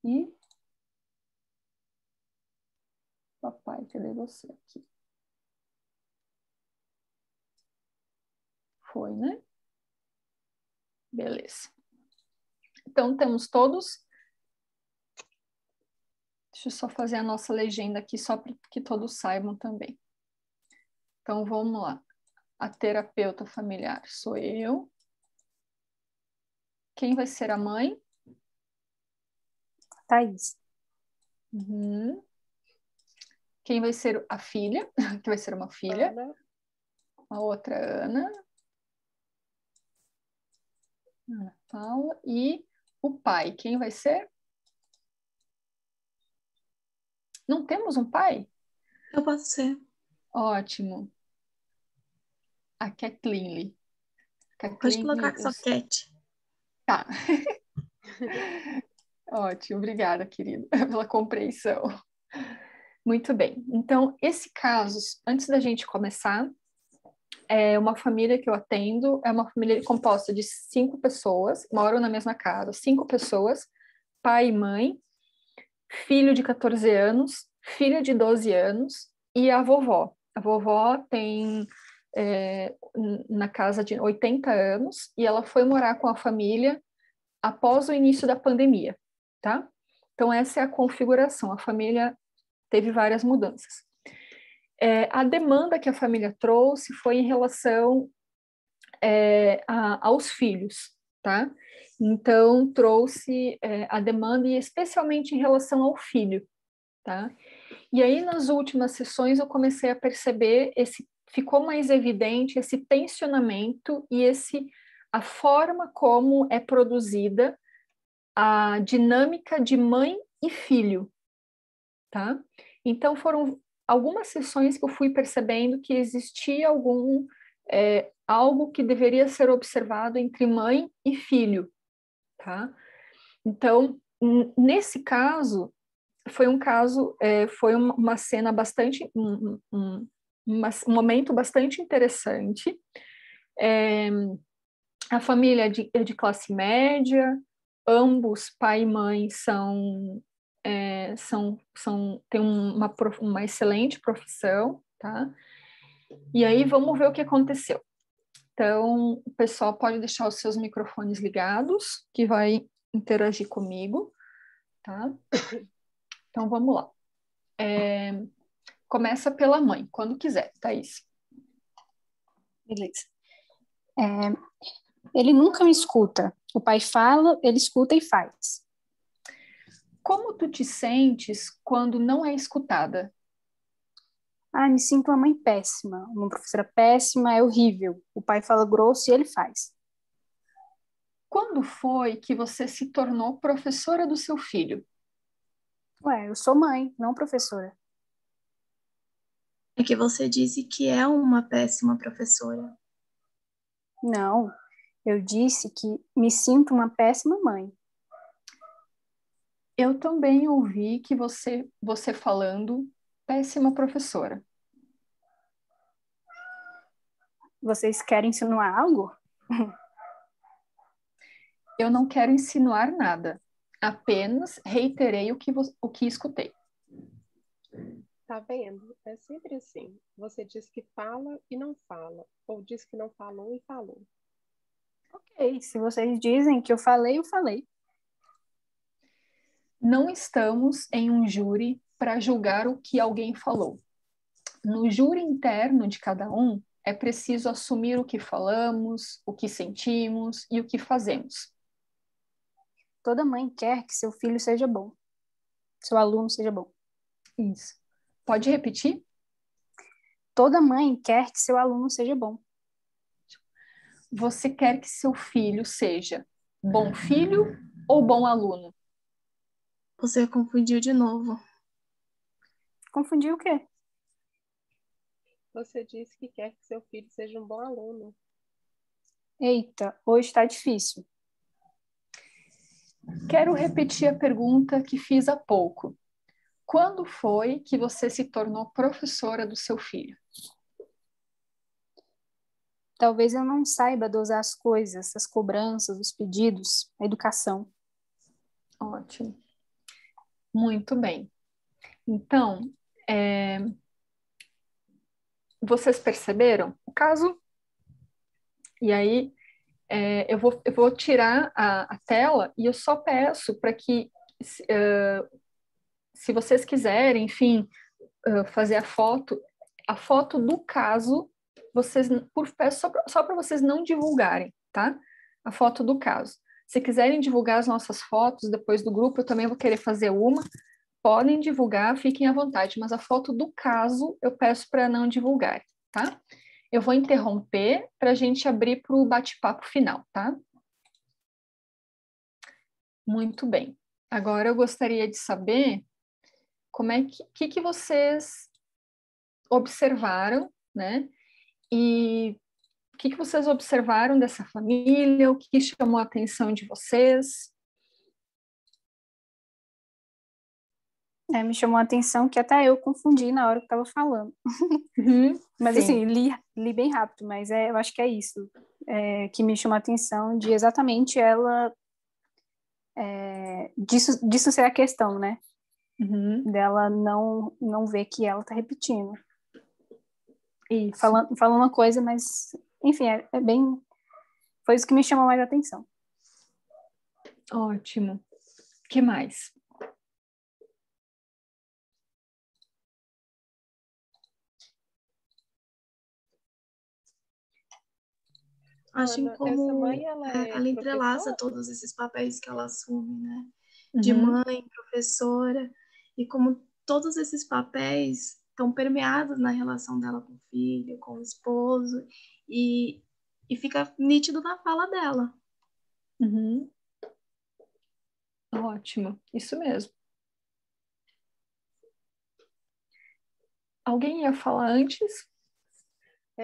E papai, cadê você aqui? Foi, né? Beleza. Então, temos todos. Deixa eu só fazer a nossa legenda aqui, só para que todos saibam também. Então, vamos lá. A terapeuta familiar sou eu. Quem vai ser a mãe? Thaís. Uhum. Quem vai ser a filha? Que vai ser uma filha. Ana, A outra, Ana. Ana Paula. E o pai, quem vai ser? Não temos um pai? Eu posso ser. Ótimo. A Kathleen. Pode colocar só Cat. Tá. Ótimo, obrigada, querida, pela compreensão. Muito bem. Então, esse caso, antes da gente começar, é uma família que eu atendo, é uma família composta de 5 pessoas, moram na mesma casa, 5 pessoas, pai e mãe, filho de 14 anos, filha de 12 anos e a vovó. A vovó tem na casa de 80 anos e ela foi morar com a família após o início da pandemia, tá? Então, essa é a configuração. A família teve várias mudanças. A demanda que a família trouxe foi em relação aos filhos, tá? Então, trouxe a demanda, e especialmente em relação ao filho, tá? E aí, nas últimas sessões, eu comecei a perceber ficou mais evidente esse tensionamento e a forma como é produzida a dinâmica de mãe e filho, tá? Então, foram algumas sessões que eu fui percebendo que existia algo que deveria ser observado entre mãe e filho, tá? Então, nesse caso, foi uma cena bastante, um momento bastante interessante. A família é de classe média, ambos, pai e mãe, têm uma excelente profissão, tá? E aí vamos ver o que aconteceu. Então, o pessoal pode deixar os seus microfones ligados, que vai interagir comigo, tá? Então, vamos lá. Começa pela mãe, quando quiser, Thaís. Beleza. Ele nunca me escuta. O pai fala, ele escuta e faz. Como tu te sentes quando não é escutada? Me sinto uma mãe péssima, uma professora péssima, é horrível. O pai fala grosso e ele faz. Quando foi que você se tornou professora do seu filho? Eu sou mãe, não professora. É que você disse que é uma péssima professora. Não, eu disse que me sinto uma péssima mãe. Eu também ouvi que você falando péssima professora. Vocês querem insinuar algo? Eu não quero insinuar nada. Apenas reiterei o que escutei. tá vendo? É sempre assim. Você diz que fala e não fala. Ou diz que não falou e falou. Ok, se vocês dizem que eu falei, eu falei. Não estamos em um júri para julgar o que alguém falou. No júri interno de cada um, é preciso assumir o que falamos, o que sentimos e o que fazemos. Toda mãe quer que seu filho seja bom. Seu aluno seja bom. Isso. Pode repetir? Toda mãe quer que seu aluno seja bom. Você quer que seu filho seja bom filho ou bom aluno? Você confundiu de novo. Confundiu o quê? Você disse que quer que seu filho seja um bom aluno. Eita, hoje tá difícil. Quero repetir a pergunta que fiz há pouco. Quando foi que você se tornou professora do seu filho? Talvez eu não saiba dosar as coisas, as cobranças, os pedidos, a educação. Ótimo. Muito bem. Então, vocês perceberam? O caso E aí eu vou tirar a tela e eu só peço para que, se vocês quiserem, enfim, fazer a foto do caso, vocês, peço só para vocês não divulgarem, tá? A foto do caso. Se quiserem divulgar as nossas fotos depois do grupo, eu também vou querer fazer uma. Podem divulgar, fiquem à vontade, mas a foto do caso eu peço para não divulgar, tá? Eu vou interromper para a gente abrir para o bate-papo final, tá? Muito bem. Agora eu gostaria de saber como é que vocês observaram, né? E o que vocês observaram dessa família? O que chamou a atenção de vocês? Me chamou a atenção que até eu confundi na hora que estava falando. Mas sim. assim, li bem rápido, mas eu acho que é isso que me chamou a atenção, de exatamente ela disso ser a questão, né? Dela não ver que ela tá repetindo. Isso. Falando uma coisa, mas enfim, é bem... Foi isso que me chamou mais a atenção. Ótimo. O que mais? Assim Ana, como essa mãe, ela entrelaça professora? todos esses papéis que ela assume, né? De mãe, professora, e como todos esses papéis estão permeados na relação dela com o filho, com o esposo, e fica nítido na fala dela. Ótimo, isso mesmo. Alguém ia falar antes?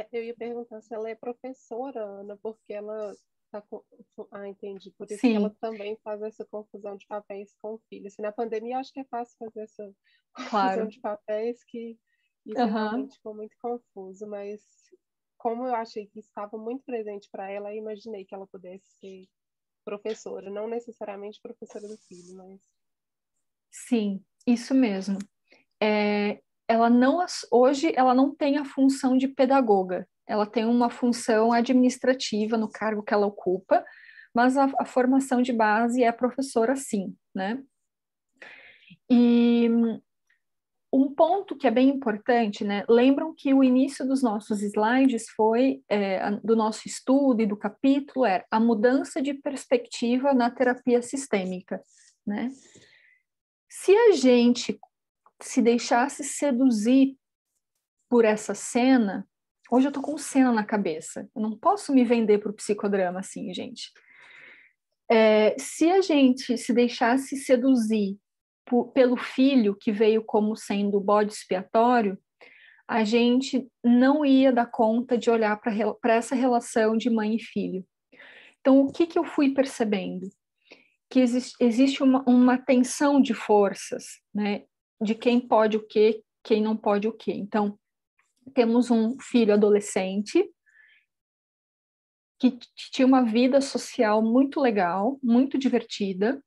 Eu ia perguntar se ela é professora, Ana, porque ela tá com... Ah, entendi. Por isso Sim. que ela também faz essa confusão de papéis com o filho. Assim, na pandemia, acho que é fácil fazer essa confusão de papéis, que isso realmente ficou muito confuso, mas como eu achei que estava muito presente para ela, eu imaginei que ela pudesse ser professora, não necessariamente professora do filho, mas... Sim, isso mesmo. Hoje ela não tem a função de pedagoga, ela tem uma função administrativa no cargo que ela ocupa, mas a formação de base é professora, sim, né? E um ponto que é bem importante, né? Lembram que o início dos nossos slides foi, do nosso estudo e do capítulo, era a mudança de perspectiva na terapia sistêmica, né? Se a gente se deixasse seduzir por essa cena, hoje eu tô com cena na cabeça, eu não posso me vender para o psicodrama assim, gente. Se a gente se deixasse seduzir pelo filho que veio como sendo o bode expiatório, a gente não ia dar conta de olhar para essa relação de mãe e filho. Então, o que eu fui percebendo? Que existe uma tensão de forças, né? De quem pode o quê, quem não pode o quê. Então, temos um filho adolescente que tinha uma vida social muito legal, muito divertida,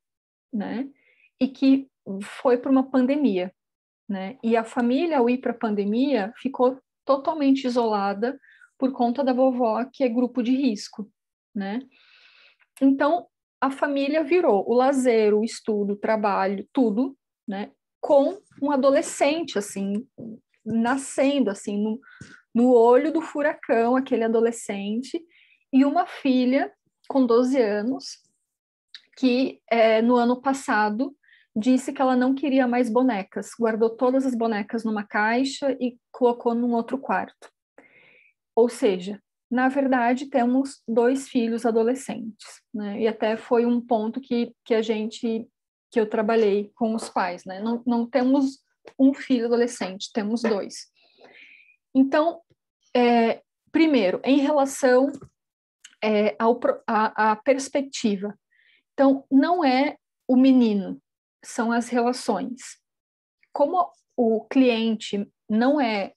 né? E que foi para uma pandemia, né? E a família, ao ir para a pandemia, ficou totalmente isolada por conta da vovó, que é grupo de risco, né? Então, a família virou o lazer, o estudo, o trabalho, tudo, né? Com um adolescente, assim, nascendo, assim, no olho do furacão, aquele adolescente, e uma filha com 12 anos, que no ano passado disse que ela não queria mais bonecas, guardou todas as bonecas numa caixa e colocou num outro quarto. Ou seja, na verdade, temos 2 filhos adolescentes, né? E até foi um ponto que eu trabalhei com os pais, né? Não temos um filho adolescente, temos 2. Então, primeiro, em relação à perspectiva. Então, não é o menino, são as relações. Como o cliente não é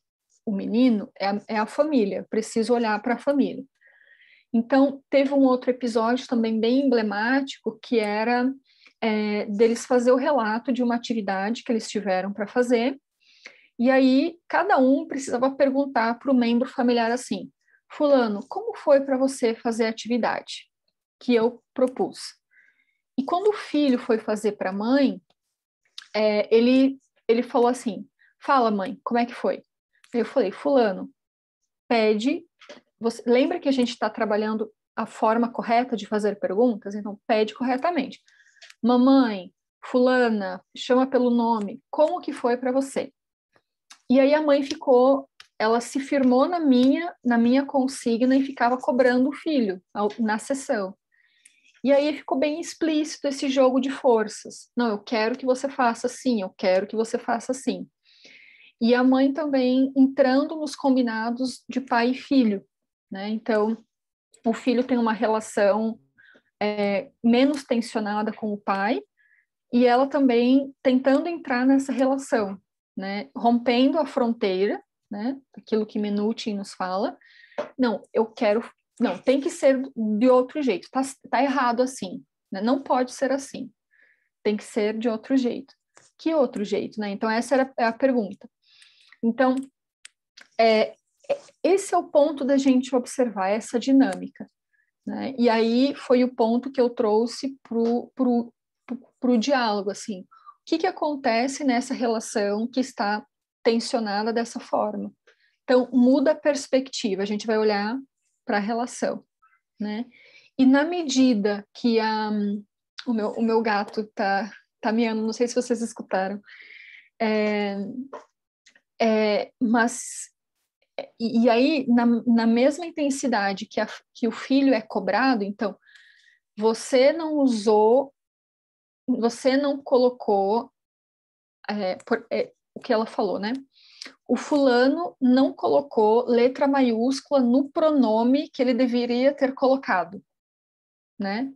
o menino, é a família, preciso olhar para a família. Então, teve um outro episódio também bem emblemático, que era deles fazer o relato de uma atividade que eles tiveram para fazer, e aí cada um precisava perguntar para o membro familiar assim: fulano, como foi para você fazer a atividade que eu propus? E quando o filho foi fazer para a mãe, ele falou assim, fala mãe, como é que foi? Eu falei, fulano, pede, lembra que a gente está trabalhando a forma correta de fazer perguntas? Então, pede corretamente. Mamãe, fulana, chama pelo nome, como que foi para você? E aí a mãe ela se firmou na minha consigna e ficava cobrando o filho na sessão. E aí ficou bem explícito esse jogo de forças. Não, eu quero que você faça assim, eu quero que você faça assim. E a mãe também entrando nos combinados de pai e filho, né? Então, o filho tem uma relação menos tensionada com o pai, e ela também tentando entrar nessa relação, né? Rompendo a fronteira, né? Aquilo que Minuchin nos fala. Não, não, tem que ser de outro jeito, tá errado assim, né? Não pode ser assim, tem que ser de outro jeito. Que outro jeito, né? Então, essa era a pergunta. Então, esse é o ponto da gente observar essa dinâmica, né? E aí foi o ponto que eu trouxe pro diálogo, assim. O que acontece nessa relação que está tensionada dessa forma? Então, muda a perspectiva, a gente vai olhar para a relação, né? E na medida que o meu gato tá miando, não sei se vocês escutaram, mas e aí na mesma intensidade que o filho é cobrado, então você não colocou o que ela falou, né? O fulano não colocou letra maiúscula no pronome que ele deveria ter colocado, né?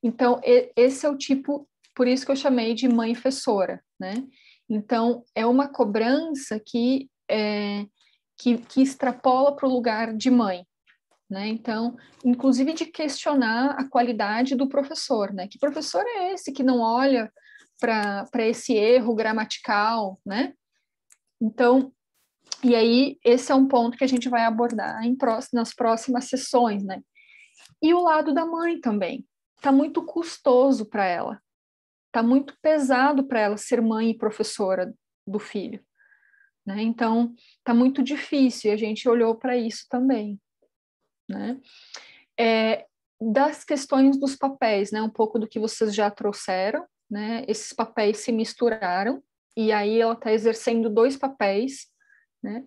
Então, esse é o tipo, por isso que eu chamei de mãe-fessora, né? Então, é uma cobrança que extrapola para o lugar de mãe, né? Então, inclusive de questionar a qualidade do professor, né? Que professor é esse que não olha para esse erro gramatical, né? Então, e aí esse é um ponto que a gente vai abordar nas próximas sessões, né? E o lado da mãe também. Está muito custoso para ela. Está muito pesado para ela ser mãe e professora do filho, né? Então, está muito difícil e a gente olhou para isso também, né? Das questões dos papéis, né? Um pouco do que vocês já trouxeram, né? Esses papéis se misturaram e aí ela está exercendo 2 papéis, né?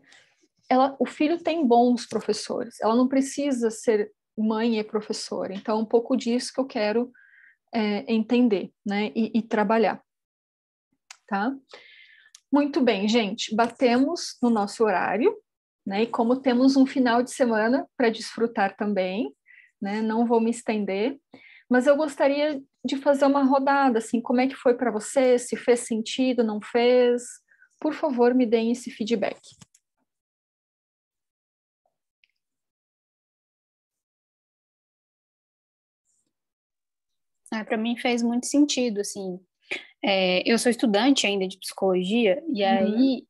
O filho tem bons professores, ela não precisa ser mãe e professora, então é um pouco disso que eu quero entender, né, e trabalhar, tá? Muito bem, gente, batemos no nosso horário, né, e como temos um final de semana para desfrutar também, né, não vou me estender, mas eu gostaria de fazer uma rodada, assim, como é que foi para você, se fez sentido, não fez? Por favor, me deem esse feedback. Para mim fez muito sentido, assim. Eu sou estudante ainda de psicologia, e aí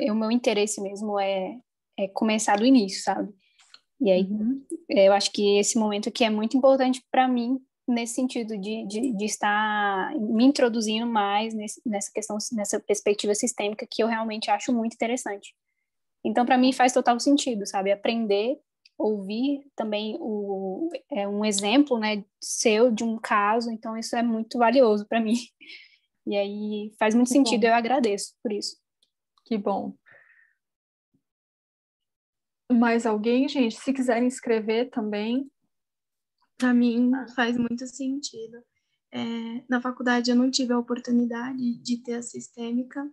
o meu interesse mesmo é começar do início, sabe? E aí eu acho que esse momento aqui é muito importante para mim, nesse sentido de estar me introduzindo mais nessa questão, nessa perspectiva sistêmica que eu realmente acho muito interessante. Então, para mim faz total sentido, sabe? Aprender, ouvir também um exemplo, né, seu de um caso, então isso é muito valioso para mim. E aí faz muito sentido, eu agradeço por isso. Que bom. Mais alguém, gente? Se quiserem escrever também. Para mim faz muito sentido. Na faculdade eu não tive a oportunidade de ter a sistêmica,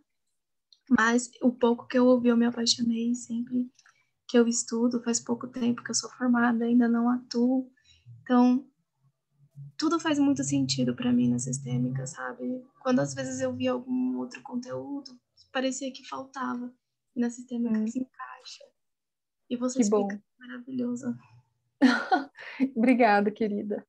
mas o pouco que eu ouvi eu me apaixonei sempre que eu estudo, faz pouco tempo que eu sou formada, ainda não atuo. Então, tudo faz muito sentido para mim na sistêmica, sabe? Quando às vezes eu via algum outro conteúdo, parecia que faltava. E na sistêmica se encaixa. E você explica maravilhoso. Obrigada, querida.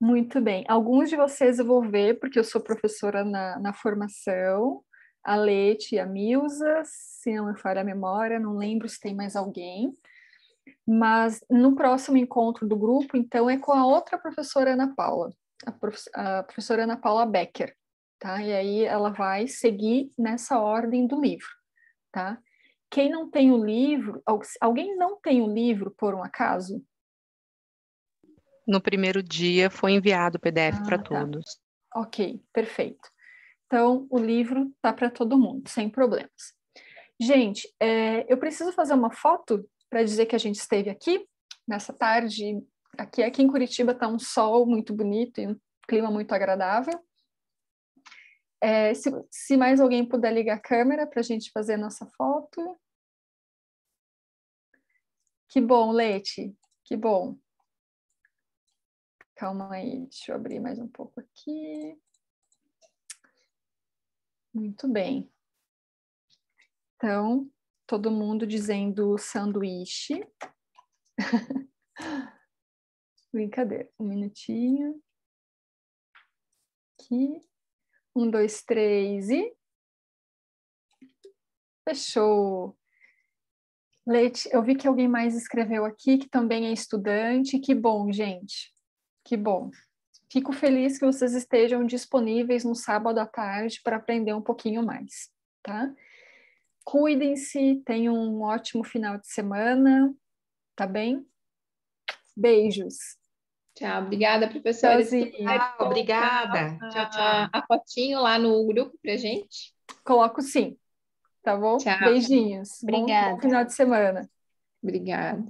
Muito bem. Alguns de vocês eu vou ver, porque eu sou professora na formação. A Lete e a Milza, se não me falha a memória, não lembro se tem mais alguém. Mas no próximo encontro do grupo, então, é com a outra professora Ana Paula, a professora Ana Paula Becker, tá? E aí ela vai seguir nessa ordem do livro, tá? Quem não tem o livro, alguém não tem o livro por um acaso? No primeiro dia foi enviado o PDF para tá. todos. Ok, perfeito. Então, o livro tá para todo mundo, sem problemas. Gente, eu preciso fazer uma foto para dizer que a gente esteve aqui nessa tarde. Aqui em Curitiba está um sol muito bonito e um clima muito agradável. Se mais alguém puder ligar a câmera para a gente fazer a nossa foto. Que bom, Leite, que bom. Calma aí, deixa eu abrir mais um pouco aqui. Muito bem. Então, todo mundo dizendo sanduíche. Brincadeira. Um minutinho. Aqui. 1, 2, 3 e... Fechou. Leite, eu vi que alguém mais escreveu aqui, que também é estudante. Que bom, gente. Que bom. Fico feliz que vocês estejam disponíveis no sábado à tarde para aprender um pouquinho mais, tá? Cuidem-se, tenham um ótimo final de semana, tá bem? Beijos. Tchau, obrigada, professora. Obrigada. Tchau, tchau. A fotinho lá no grupo pra gente. Coloco sim, tá bom? Tchau. Beijinhos. Obrigada. Bom final de semana. Obrigada.